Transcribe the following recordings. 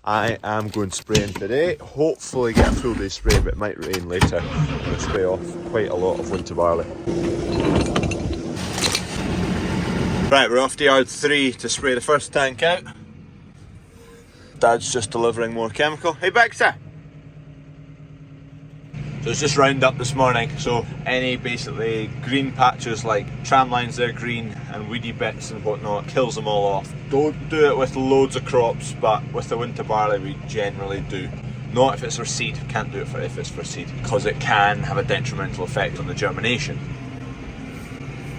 I am going spraying today. Hopefully get a full day spray, but it might rain later. I'm going to spray off quite a lot of winter barley. Right, we're off to yard 3 to spray the first tank out. Dad's just delivering more chemical. Hey Baxter! So it's just round up this morning, so any basically green patches like tram lines they're green and weedy bits and whatnot, kills them all off. Don't do it with loads of crops, but with the winter barley we generally do. Not if it's for seed, can't do it if it's for seed, because it can have a detrimental effect on the germination.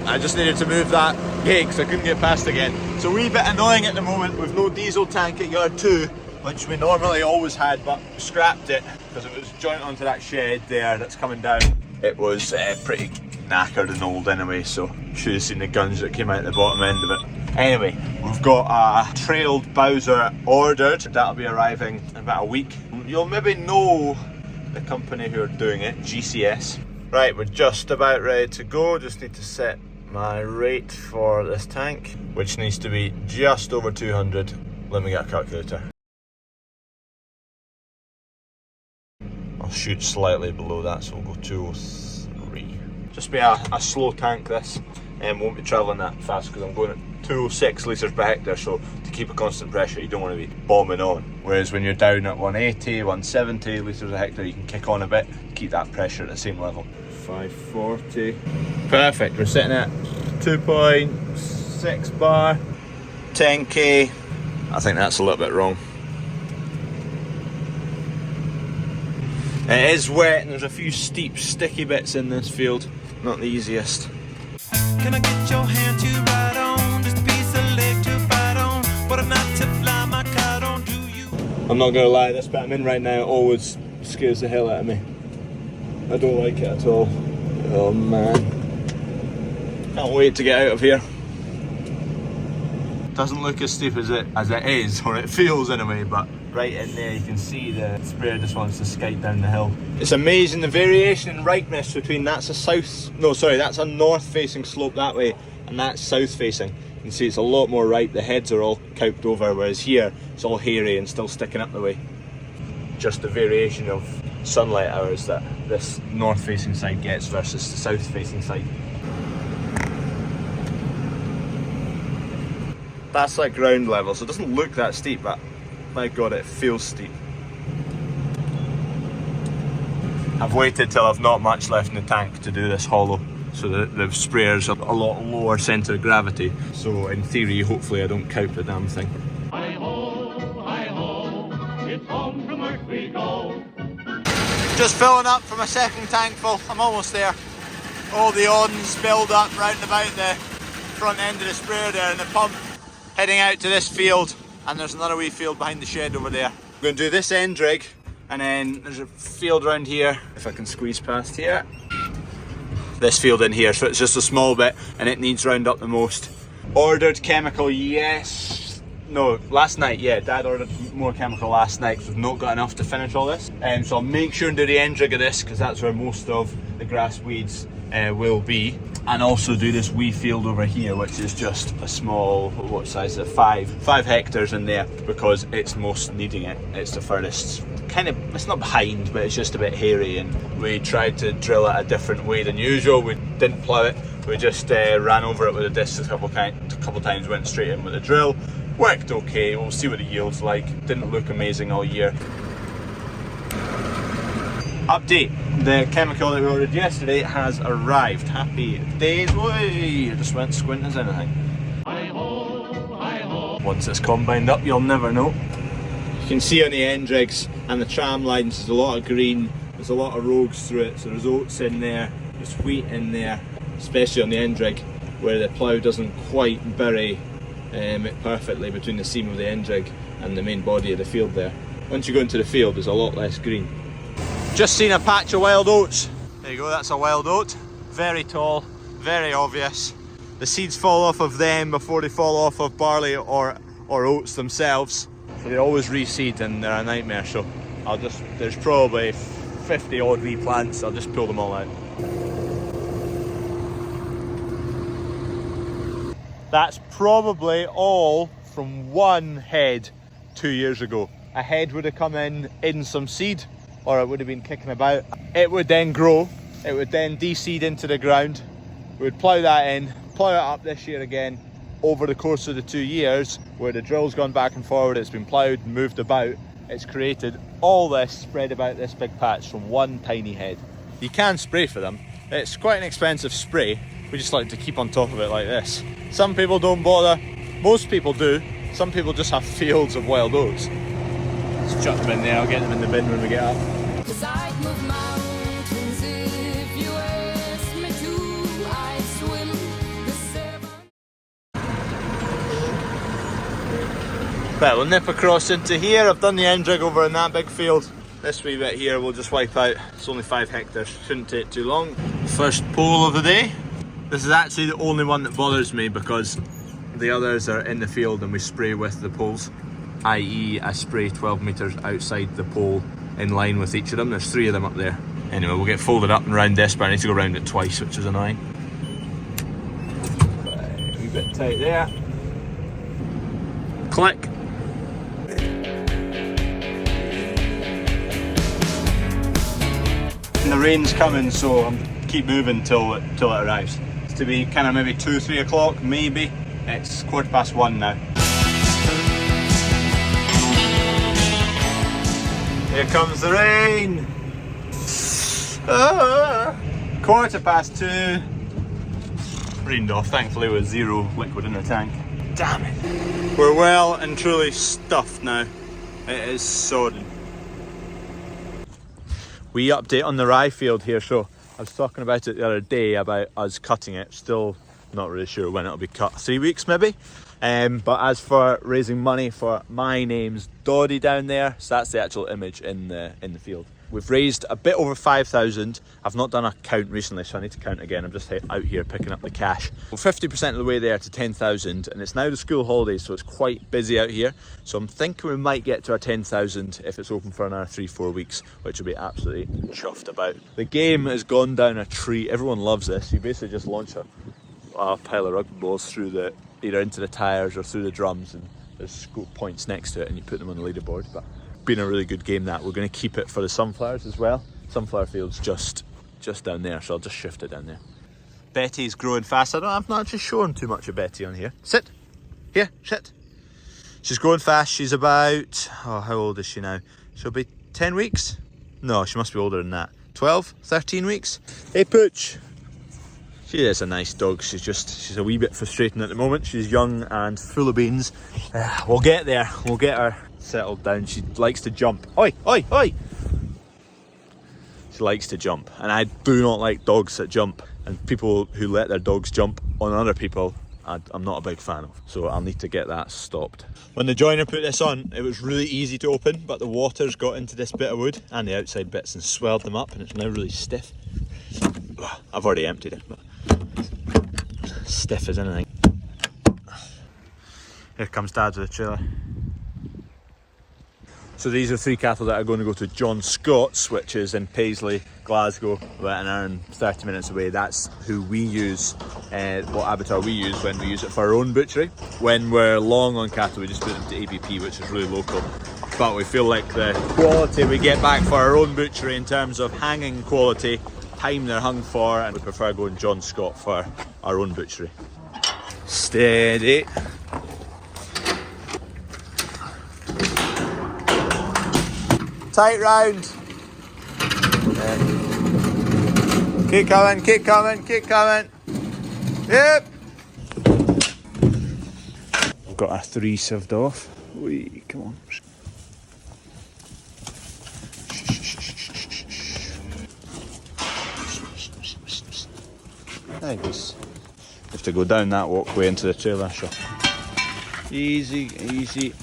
I just needed to move that gate because I couldn't get past again. It's a wee bit annoying at the moment with no diesel tank at yard 2, which we normally always had, but we scrapped it because it was joint onto that shed there that's coming down. It was pretty knackered and old anyway, so you should have seen the guns that came out at the bottom end of it. Anyway, we've got a trailed Bowser ordered. That'll be arriving in about a week. You'll maybe know the company who are doing it, GCS. Right, we're just about ready to go. Just need to set my rate for this tank, which needs to be just over 200. Let me get a calculator. I'll shoot slightly below that, so we'll go 203. Just be a slow tank this, and won't be travelling that fast because I'm going at 206 litres per hectare, so to keep a constant pressure you don't want to be bombing on. Whereas when you're down at 180, 170 litres a hectare, you can kick on a bit, keep that pressure at the same level. 540. Perfect, we're sitting at 2.6 bar, 10k. I think that's a little bit wrong. It is wet and there's a few steep, sticky bits in this field. Not the easiest. Can I get your hand to ride on? Just a piece of leg to bite on. But I'm not to fly my kite on, do you? I'm not gonna lie, this bit I'm in right now always scares the hell out of me. I don't like it at all. Oh man. Can't wait to get out of here. Doesn't look as steep as it is, or it feels anyway, but right in there you can see the sprayer just wants to skate down the hill. It's amazing the variation in ripeness between that's a north facing slope that way and that's south facing. You can see it's a lot more ripe, the heads are all cowped over, whereas here it's all hairy and still sticking up the way. Just the variation of sunlight hours that this north facing side gets versus the south facing side. That's like ground level, so it doesn't look that steep, but my god, it feels steep. I've waited till I've not much left in the tank to do this hollow, so the sprayer's a lot lower centre of gravity, so in theory hopefully I don't count the damn thing. Hi-ho, it's home from work we go. Just filling up for my second tank full, I'm almost there. All the ons build up round about the front end of the sprayer there and the pump. Heading out to this field, and there's another wee field behind the shed over there. I'm going to do this end rig, and then there's a field around here, if I can squeeze past here. This field in here, so it's just a small bit, and it needs round up the most. Ordered chemical, yes. No, last night, yeah, Dad ordered more chemical last night, because we've not got enough to finish all this. So I'll make sure and do the end rig of this, because that's where most of the grass weeds will be. And also do this wee field over here, which is just a small, what size is it, 5 hectares in there, because it's most needing it. It's the furthest, kind of, it's not behind, but it's just a bit hairy, and we tried to drill it a different way than usual. We didn't plough it, we just ran over it with a disc a couple times, went straight in with the drill. Worked okay, we'll see what the yield's like. Didn't look amazing all year. Update, the chemical that we ordered yesterday has arrived. Happy days, I just went squint as anything. Hi-ho, hi-ho. Once it's combined up, you'll never know. You can see on the end rigs and the tram lines, there's a lot of green, there's a lot of rogues through it, so there's oats in there, there's wheat in there, especially on the end rig, where the plough doesn't quite bury it perfectly between the seam of the end rig and the main body of the field there. Once you go into the field, there's a lot less green. Just seen a patch of wild oats. There you go, that's a wild oat. Very tall, very obvious. The seeds fall off of them before they fall off of barley or oats themselves. So they always reseed and they're a nightmare. So there's probably 50 odd wee plants, I'll just pull them all out. That's probably all from one head 2 years ago. a head would have come in some seed, or it would have been kicking about. It would then grow, it would then de-seed into the ground. We would plough that in, plough it up this year again. Over the course of the 2 years, where the drill's gone back and forward, it's been ploughed, moved about, it's created all this spread about this big patch from one tiny head. You can spray for them. It's quite an expensive spray. We just like to keep on top of it like this. Some people don't bother, most people do. Some people just have fields of wild oats. Let's chuck them in there, I'll get them in the bin when we get up. Right, we'll nip across into here. I've done the end rig over in that big field. This wee bit here we'll just wipe out. It's only 5 hectares, shouldn't take too long. First pole of the day. This is actually the only one that bothers me because the others are in the field and we spray with the poles. I.e. I spray 12 metres outside the pole in line with each of them. There's 3 of them up there. Anyway, we'll get folded up and round this, but I need to go round it twice, which is annoying. Right, a wee bit tight there. Click. The rain's coming, so I'm keep moving till it arrives. It's to be kind of maybe 2-3 o'clock, maybe. It's 1:15 now. Here comes the rain. 2:15. Rained off, thankfully with 0 liquid in the tank. Damn it. We're well and truly stuffed now. It is sodden. We update on the rye field here, so I was talking about it the other day about us cutting it. Still not really sure when it'll be cut, 3 weeks maybe. But as for raising money for my name's Doddy down there, so that's the actual image in the field. We've raised a bit over 5,000. I've not done a count recently, so I need to count again. I'm just out here picking up the cash. We're 50% of the way there to 10,000, and it's now the school holidays, so it's quite busy out here. So I'm thinking we might get to our 10,000 if it's open for another 3-4 weeks, which will be absolutely chuffed about. The game has gone down a tree. Everyone loves this. You basically just launch a pile of rugby balls through either into the tyres or through the drums, and there's scope points next to it, and you put them on the leaderboard. But been a really good game that. We're going to keep it for the sunflowers as well. Sunflower field's just down there, so I'll just shift it down there. Betty's growing fast. I've not actually shown too much of Betty on here. Sit. Here, sit. She's growing fast. She's about, how old is she now? She'll be 10 weeks? No, she must be older than that. 12, 13 weeks? Hey Pooch. She is a nice dog. She's a wee bit frustrating at the moment. She's young and full of beans. We'll get there. We'll get her settled down. She likes to jump. Oi, oi, oi! She likes to jump, and I do not like dogs that jump. And people who let their dogs jump on other people, I'm not a big fan of. So I'll need to get that stopped. When the joiner put this on, it was really easy to open, but the water's got into this bit of wood and the outside bits and swelled them up, and it's now really stiff. I've already emptied it, but stiff as anything. Here comes Dad with the trailer. So these are 3 cattle that are going to go to John Scott's, which is in Paisley, Glasgow, about an hour and 30 minutes away. That's who we use, what abattoir we use when we use it for our own butchery. When we're long on cattle, we just put them to ABP, which is really local. But we feel like the quality we get back for our own butchery in terms of hanging quality, time they're hung for, and we prefer going John Scott for our own butchery. Steady. Tight round. Yeah. Keep coming, keep coming, keep coming. Yep. We've got our 3 sieved off. Wee, come on. Nice. You have to go down that walkway into the trailer shop. Easy, easy.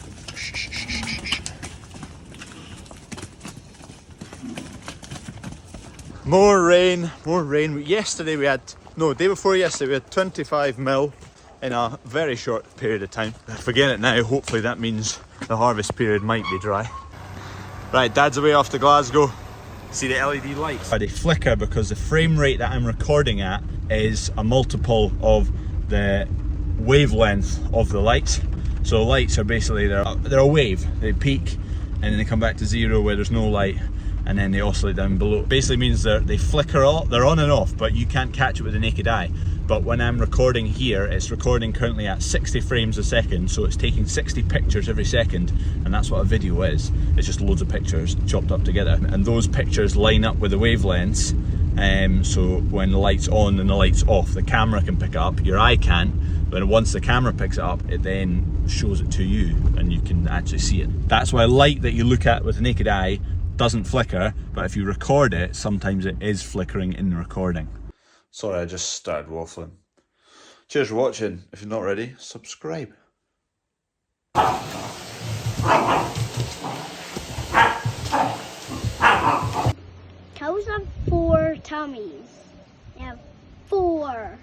More rain, more rain. Yesterday we had, no, day before yesterday we had 25 mil in a very short period of time. Forget it now, hopefully that means the harvest period might be dry. Right, Dad's away off to Glasgow. See the LED lights? They flicker because the frame rate that I'm recording at is a multiple of the wavelength of the lights. So lights are basically, they're a wave. They peak and then they come back to 0 where there's no light, and then they oscillate down below. Basically means they flicker off, they're on and off, but you can't catch it with the naked eye. But when I'm recording here, it's recording currently at 60 frames a second, so it's taking 60 pictures every second, and that's what a video is. It's just loads of pictures chopped up together, and those pictures line up with the wavelengths. So when the light's on and the light's off, the camera can pick it up, your eye can't, but once the camera picks it up, it then shows it to you and you can actually see it. That's why light that you look at with the naked eye doesn't flicker, but if you record it, sometimes it is flickering in the recording. Sorry, I just started waffling. Cheers for watching. If you're not ready, subscribe. Cows have 4 tummies. They have 4.